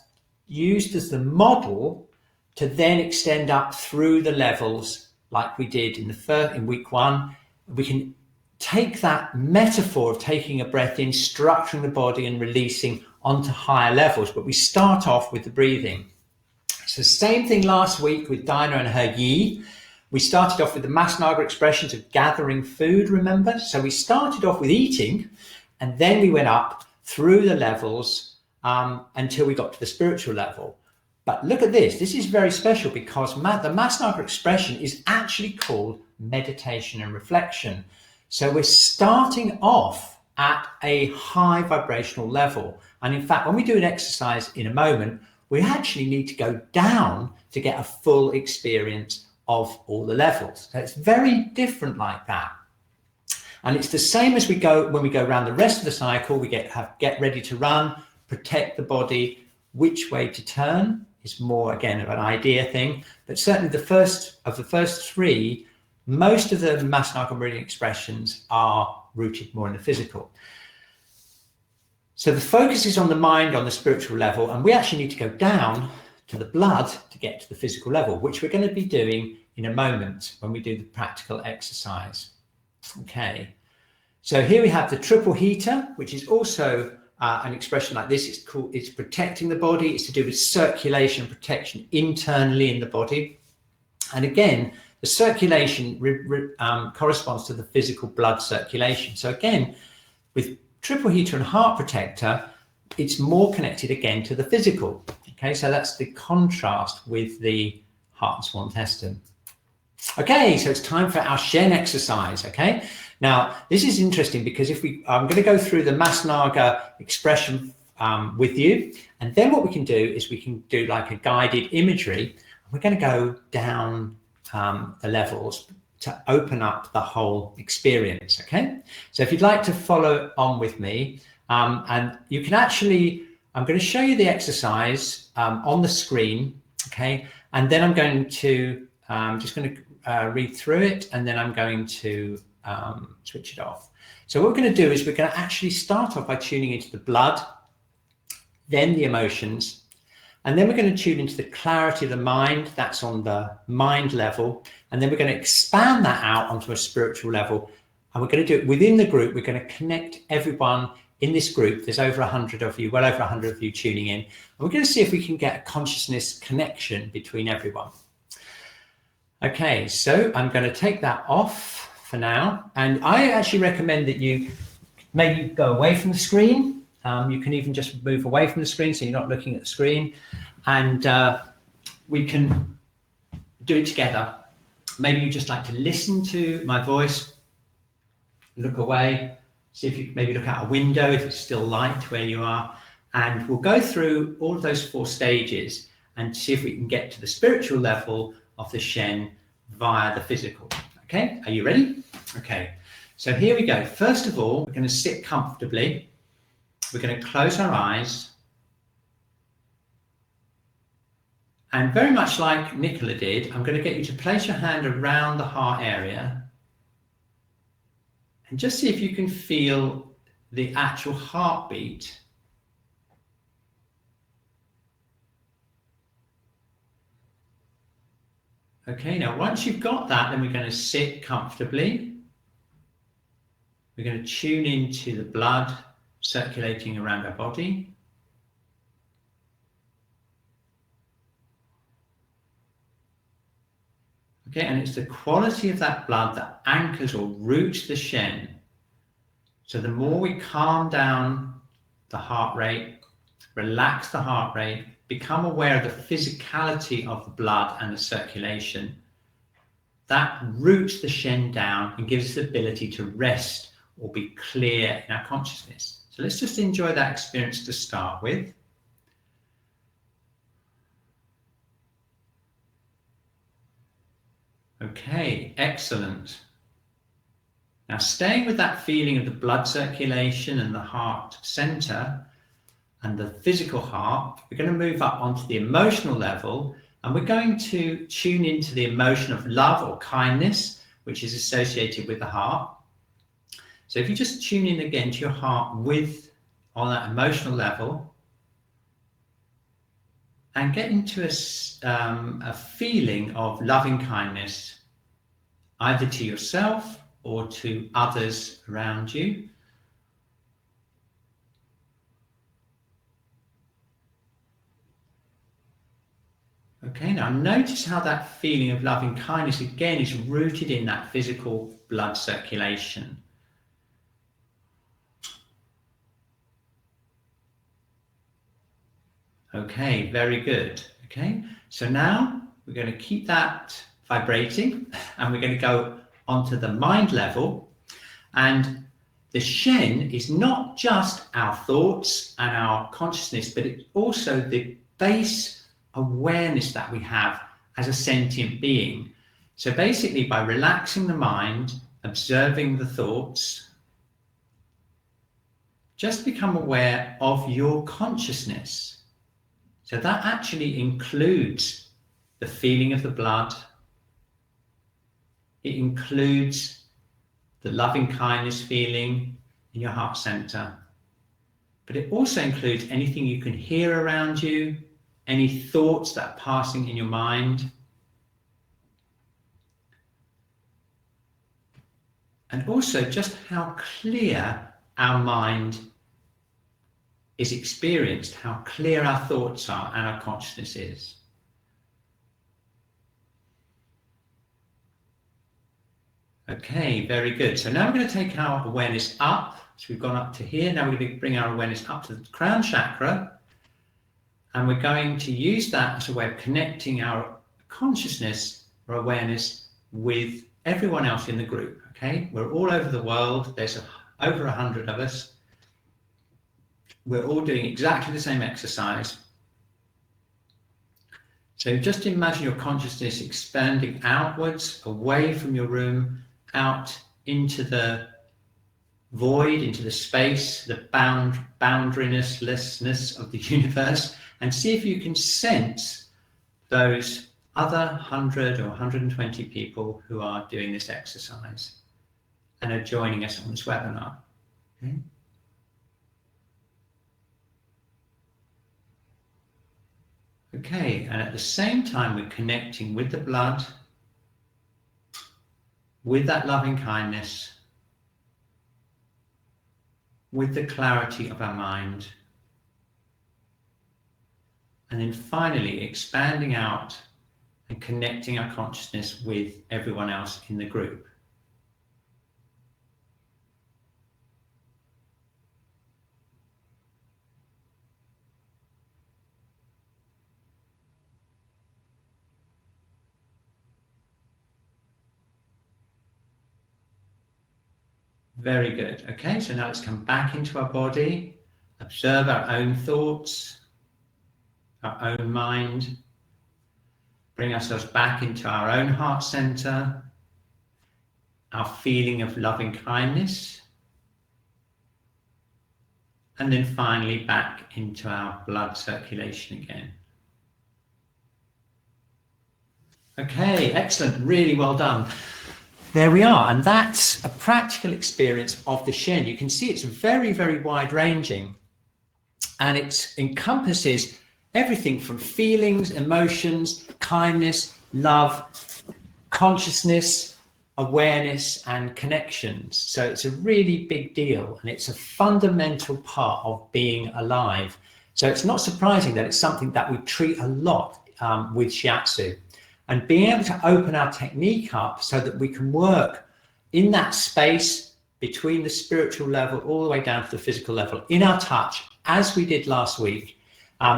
used as the model to then extend up through the levels, like we did in week 1. We can take that metaphor of taking a breath in, structuring the body and releasing onto higher levels, but we start off with the breathing. It's the same thing last week with Dinah and her Yi. We started off with the Masunaga expressions of gathering food, remember? So we started off with eating, and then we went up through the levels until we got to the spiritual level. But look at this. This is very special, because the Masunaga expression is actually called meditation and reflection. So we're starting off at a high vibrational level. And in fact, when we do an exercise in a moment, we actually need to go down to get a full experience of all the levels. So it's very different like that. And it's the same as when we go around the rest of the cycle. We get ready to run, protect the body. Which way to turn is more, again, of an idea thing. But certainly the first three, most of the Masunaga breathing expressions are rooted more in the physical. So the focus is on the mind, on the spiritual level, and we actually need to go down to the blood to get to the physical level, which we're going to be doing in a moment when we do the practical exercise. Okay, so here we have the triple heater, which is also an expression like this. It's protecting the body. It's to do with circulation, protection internally in the body. And again, the circulation corresponds to the physical blood circulation. So again, with triple heater and heart protector, it's more connected again to the physical. Okay, so that's the contrast with the heart and small intestine. Okay, so it's time for our Shen exercise. Okay, now this is interesting because I'm going to go through the Masunaga expression with you, and then what we can do is we can do like a guided imagery. We're going to go down the levels to open up the whole experience. Okay, so if you'd like to follow on with me, and you can actually, I'm going to show you the exercise on the screen. Okay, and then I'm going to just going to read through it, and then I'm going to switch it off. So what we're going to do is we're going to actually start off by tuning into the blood, then the emotions, and then we're going to tune into the clarity of the mind. That's on the mind level. And then we're going to expand that out onto a spiritual level. And we're going to do it within the group. We're going to connect everyone in this group. There's over 100 of you, well over 100 of you tuning in. And we're going to see if we can get a consciousness connection between everyone. Okay, so I'm going to take that off for now. And I actually recommend that you maybe go away from the screen. You can even just move away from the screen so you're not looking at the screen, and we can do it together. Maybe you just like to listen to my voice, look away, see if you maybe look out a window if it's still light where you are, and we'll go through all of those 4 stages and see if we can get to the spiritual level of the Shen via the physical. Okay, are you ready? Okay, so here we go. First of all, we're going to sit comfortably. We're going to close our eyes, and very much like Nicola did, I'm going to get you to place your hand around the heart area and just see if you can feel the actual heartbeat. Okay, now once you've got that, then we're going to sit comfortably. We're going to tune into the blood circulating around our body. Okay, and it's the quality of that blood that anchors or roots the Shen. So the more we calm down the heart rate, relax the heart rate, become aware of the physicality of the blood and the circulation, that roots the Shen down and gives us the ability to rest or be clear in our consciousness. So let's just enjoy that experience to start with. Okay, excellent. Now, staying with that feeling of the blood circulation and the heart center and the physical heart, we're going to move up onto the emotional level, and we're going to tune into the emotion of love or kindness, which is associated with the heart. So if you just tune in again to your heart on that emotional level, and get into a feeling of loving kindness, either to yourself or to others around you. Okay, now notice how that feeling of loving kindness again is rooted in that physical blood circulation. Okay, very good. Okay, so now we're going to keep that vibrating, and we're going to go onto the mind level. And the Shen is not just our thoughts and our consciousness, but it's also the base awareness that we have as a sentient being. So basically, by relaxing the mind, observing the thoughts, just become aware of your consciousness. So that actually includes the feeling of the blood. It includes the loving kindness feeling in your heart center. But it also includes anything you can hear around you, any thoughts that are passing in your mind. And also just how clear our mind is experienced, how clear our thoughts are and our consciousness is. Okay, very good. So now we're going to take our awareness up. So we've gone up to here. Now we're going to bring our awareness up to the crown chakra. And we're going to use that as a way of connecting our consciousness or awareness with everyone else in the group. Okay, we're all over the world. There's over 100 of us. We're all doing exactly the same exercise. So just imagine your consciousness expanding outwards, away from your room, out into the void, into the space, the boundarylessness of the universe, and see if you can sense those other 100 or 120 people who are doing this exercise and are joining us on this webinar. Okay. Okay, and at the same time we're connecting with the blood, with that loving kindness, with the clarity of our mind, and then finally expanding out and connecting our consciousness with everyone else in the group. Very good. Okay, so now let's come back into our body, observe our own thoughts, our own mind, bring ourselves back into our own heart center, our feeling of loving kindness, and then finally back into our blood circulation again. Okay, excellent, really well done. There we are, and that's a practical experience of the Shen. You can see it's very, very wide-ranging, and it encompasses everything from feelings, emotions, kindness, love, consciousness, awareness, and connections. So it's a really big deal, and it's a fundamental part of being alive. So it's not surprising that it's something that we treat a lot with Shiatsu. And being able to open our technique up so that we can work in that space between the spiritual level all the way down to the physical level in our touch, as we did last week,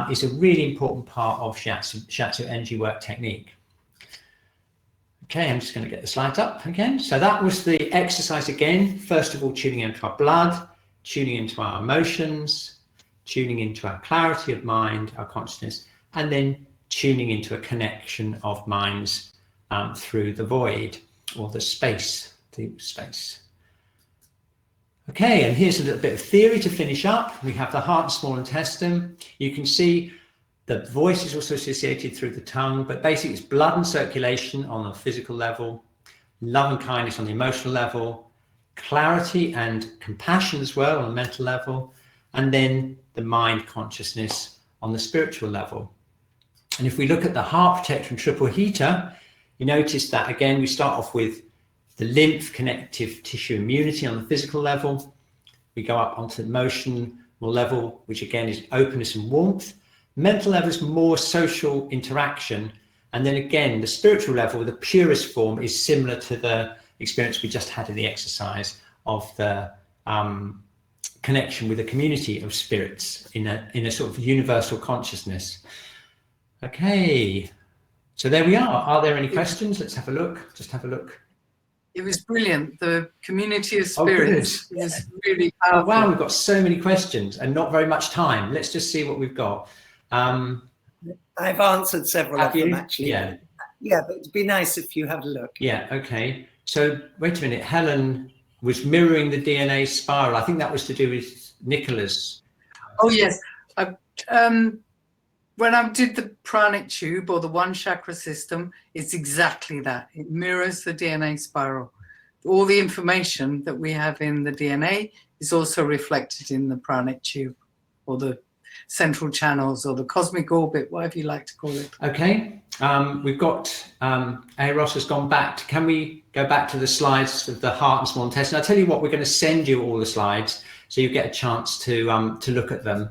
is a really important part of Shiatsu energy work technique. Okay, I'm just going to get the slides up again. So that was the exercise again. First of all, tuning into our blood, tuning into our emotions, tuning into our clarity of mind, our consciousness, and then tuning into a connection of minds through the void or the space, deep space. Okay, and here's a little bit of theory to finish up. We have the heart and small intestine. You can see the voice is also associated through the tongue, but basically it's blood and circulation on the physical level, love and kindness on the emotional level, clarity and compassion as well on the mental level, and then the mind consciousness on the spiritual level. And if we look at the heart protector and triple heater, you notice that again, we start off with the lymph, connective tissue immunity on the physical level. We go up onto the emotional level, which again is openness and warmth. Mental level is more social interaction. And then again, the spiritual level, the purest form, is similar to the experience we just had in the exercise of the connection with a community of spirits in a sort of universal consciousness. Okay, so there we are. Are there any questions? Let's have a look. Just have a look. It was brilliant. The community of spirits was really powerful. Oh, wow, we've got so many questions and not very much time. Let's just see what we've got. I've answered several of them, actually. Yeah. Yeah, but it'd be nice if you have a look. Yeah, okay. So wait a minute. Helen was mirroring the DNA spiral. I think that was to do with Nicola's. Oh, yes. When I did the pranic tube or the one chakra system, it's exactly that. It mirrors the DNA spiral. All the information that we have in the DNA is also reflected in the pranic tube or the central channels or the cosmic orbit, whatever you like to call it. Okay. We've got, Eros has gone back. Can we go back to the slides of the heart and small intestine? I'll tell you what, we're going to send you all the slides so you get a chance to look at them.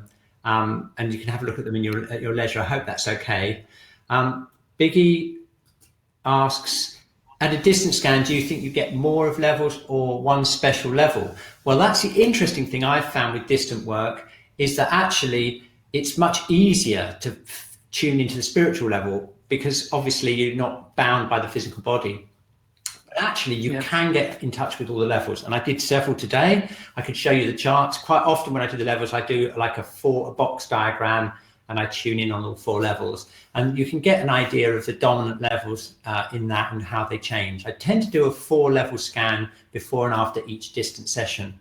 And you can have a look at them at your leisure. I hope that's okay. Biggie asks, at a distance scan, do you think you get more of levels or one special level? Well, that's the interesting thing I've found with distant work, is that actually it's much easier to tune into the spiritual level because obviously you're not bound by the physical body. Actually, you can get in touch with all the levels, and I did several today. I could show you the charts. Quite often when I do the levels, I do like a box diagram, and I tune in on all 4 levels, and you can get an idea of the dominant levels in that and how they change. I tend to do a 4-level scan before and after each distant session,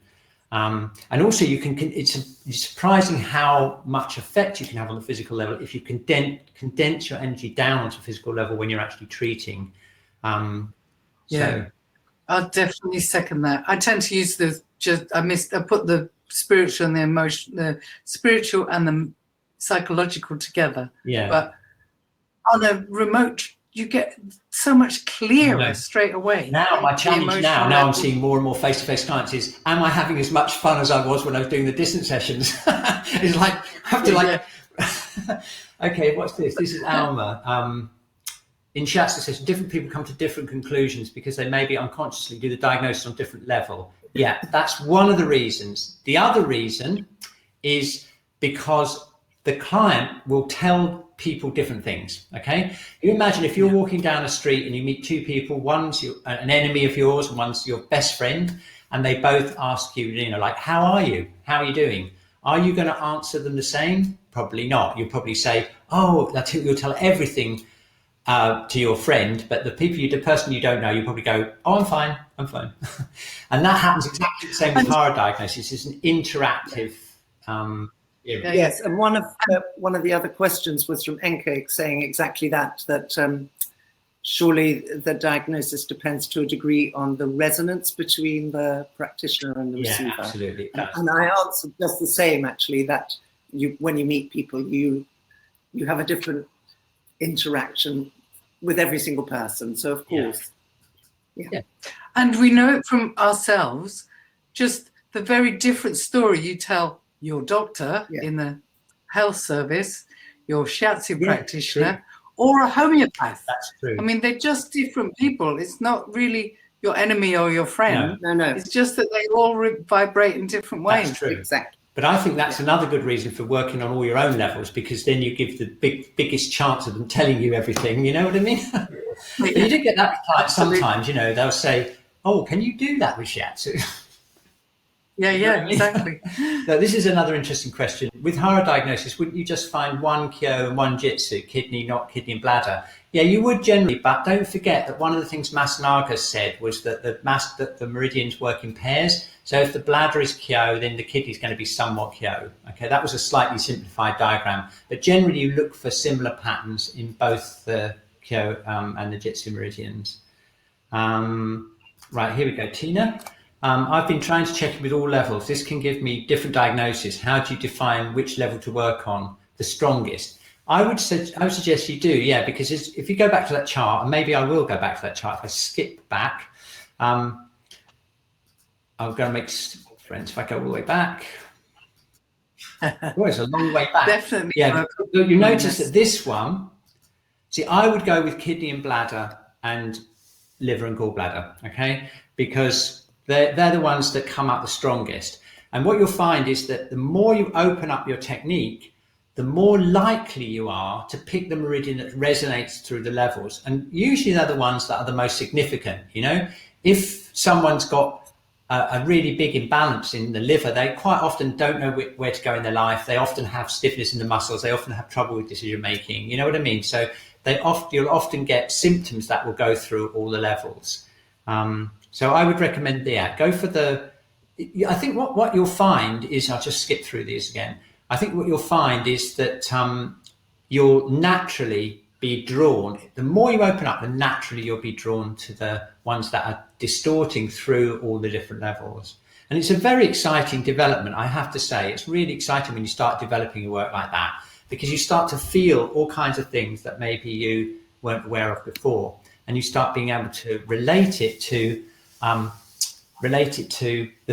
and also you can. It's surprising how much effect you can have on the physical level if you condense your energy down onto physical level when you're actually treating. Yeah, I'll definitely second that. I tend to use I put the spiritual and the emotion, the spiritual and the psychological together. Yeah. But on a remote, you get so much clearer straight away. Now my challenge now I'm seeing more and more face-to-face clients is, am I having as much fun as I was when I was doing the distant sessions? It's like, I have to okay, what's this? This is Alma. In Shiatsu session, different people come to different conclusions because they maybe unconsciously do the diagnosis on different level. Yeah, that's one of the reasons. The other reason is because the client will tell people different things, okay? You imagine if you're walking down a street and you meet 2 people, one's an enemy of yours and one's your best friend, and they both ask you, like, how are you? How are you doing? Are you going to answer them the same? Probably not. You'll probably say, oh, you'll tell everything to your friend, but the person you don't know, you probably go, oh, I'm fine. And that happens exactly the same with horror diagnosis. It's an interactive yes, and one of the other questions was from Enke saying exactly that surely the diagnosis depends to a degree on the resonance between the practitioner and the receiver. Yeah, absolutely. And I answered just the same, actually, that when you meet people, you have a different interaction with every single person. So of course, yeah. And we know it from ourselves, just the very different story you tell your doctor in the health service, your Shiatsu practitioner, or a homeopath. That's true. I mean, they're just different people. It's not really your enemy or your friend. No. It's just that they all vibrate in different ways. That's true. Exactly. But I think that's another good reason for working on all your own levels, because then you give the biggest chance of them telling you everything. You know what I mean? You do get that sometimes. They'll say, "Oh, can you do that with Shiatsu?" Yeah, exactly. Now, this is another interesting question. With horror diagnosis, wouldn't you just find one kyo and one jitsu, kidney, not kidney and bladder? Yeah, you would generally, but don't forget that one of the things Masunaga said was that the meridians work in pairs. So if the bladder is kyo, then the kidney is going to be somewhat kyo. Okay, that was a slightly simplified diagram, but generally you look for similar patterns in both the kyo and the jitsu meridians. Right, here we go. Tina. I've been trying to check it with all levels. This can give me different diagnoses. How do you define which level to work on the strongest? I would suggest you do, because if you go back to that chart, and maybe I will go back to that chart if I skip back. I'm going to make friends if I go all the way back. Oh, it's a long way back. Definitely. Yeah, you notice that this one, I would go with kidney and bladder and liver and gallbladder, okay? Because they're the ones that come up the strongest. And what you'll find is that the more you open up your technique, the more likely you are to pick the meridian that resonates through the levels. And usually they're the ones that are the most significant, if someone's got a really big imbalance in the liver, they quite often don't know where to go in their life. They often have stiffness in the muscles. They often have trouble with decision making. You know what I mean? So you'll often get symptoms that will go through all the levels. So I would recommend go for I think what you'll find is, I'll just skip through these again. I think what you'll find is that you'll naturally be drawn. The more you open up, the naturally you'll be drawn to the ones that are distorting through all the different levels. And it's a very exciting development, I have to say. It's really exciting when you start developing your work like that, because you start to feel all kinds of things that maybe you weren't aware of before, and you start being able to relate it to the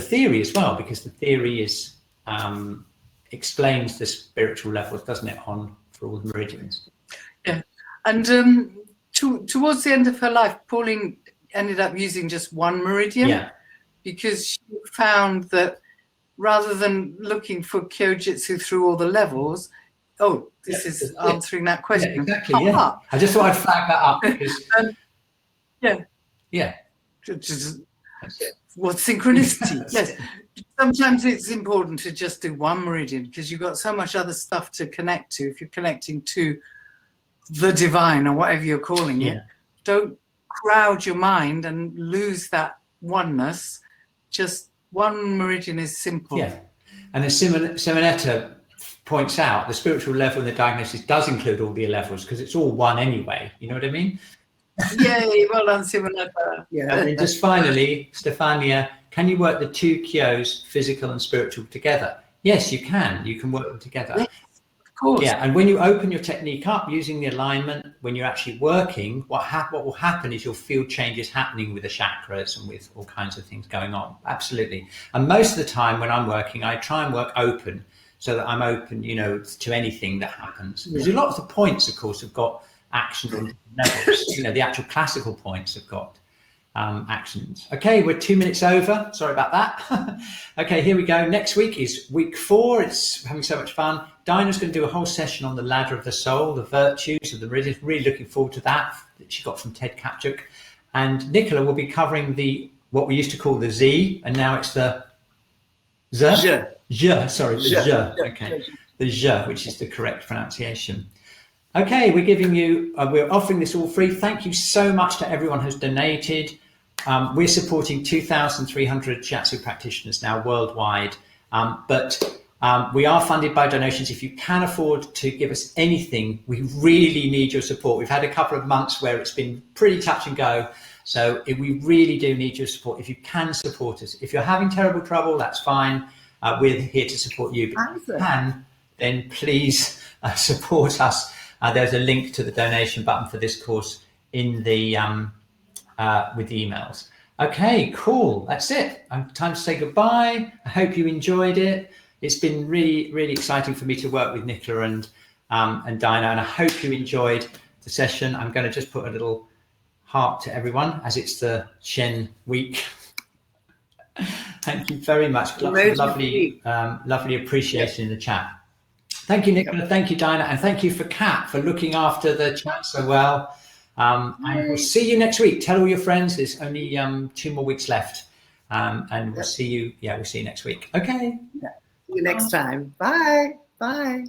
theory as well, because the theory is explains the spiritual levels, doesn't it, for all the meridians. Yeah, and towards the end of her life, Pauline ended up using just one meridian, because she found that rather than looking for Kyojitsu through all the levels, this is answering that question. Yeah, exactly. Yeah, I just thought I'd flag that up because what synchronicity? Yes. Sometimes it's important to just do one meridian, because you've got so much other stuff to connect to. If you're connecting to the divine or whatever you're calling it, don't crowd your mind and lose that oneness. Just one meridian is simple. Yeah, and as Simonetta points out, the spiritual level in the diagnosis does include all the levels, because it's all one anyway. You know what I mean? Yay, well done, Simonetta. Yeah, and just finally, Stefania, can you work the two kyos, physical and spiritual, together? Yes, you can. You can work them together. Yes, of course. Yeah, and when you open your technique up using the alignment, when you're actually working, what will happen is you'll feel changes happening with the chakras and with all kinds of things going on. Absolutely. And most of the time when I'm working, I try and work open, so that I'm open, to anything that happens. Because a lot of the points, of course, have got actions on levels. The actual classical points have got actions. Okay, we're 2 minutes over. Sorry about that. Okay, here we go. Next week is week 4. It's having so much fun. Dinah's going to do a whole session on the ladder of the soul, the virtues of the meridian. Really looking forward to that she got from Ted Kapchuk. And Nicola will be covering what we used to call the Z, and now it's the Z. Sorry, the Z. Okay, the Z, which is the correct pronunciation. Okay, we're offering this all free. Thank you so much to everyone who's donated. We're supporting 2,300 Shiatsu practitioners now worldwide, but we are funded by donations. If you can afford to give us anything, we really need your support. We've had a couple of months where it's been pretty touch and go, so we really do need your support. If you can support us, if you're having terrible trouble, that's fine. We're here to support you, but if you can, then please support us. There's a link to the donation button for this course in the with the emails. Okay, cool. That's it. Time to say goodbye. I hope you enjoyed it. It's been really, really exciting for me to work with Nicola and Dinah, and I hope you enjoyed the session. I'm going to just put a little heart to everyone as it's the Shen week. Thank you very much. Lovely appreciation in the chat. Thank you, Nicola. Thank you, Dinah. And thank you for Kat for looking after the chat so well. And we'll see you next week. Tell all your friends. There's only 2 more weeks left. And we'll see you. Yeah, we'll see you next week. Okay. See you next time. Bye. Bye.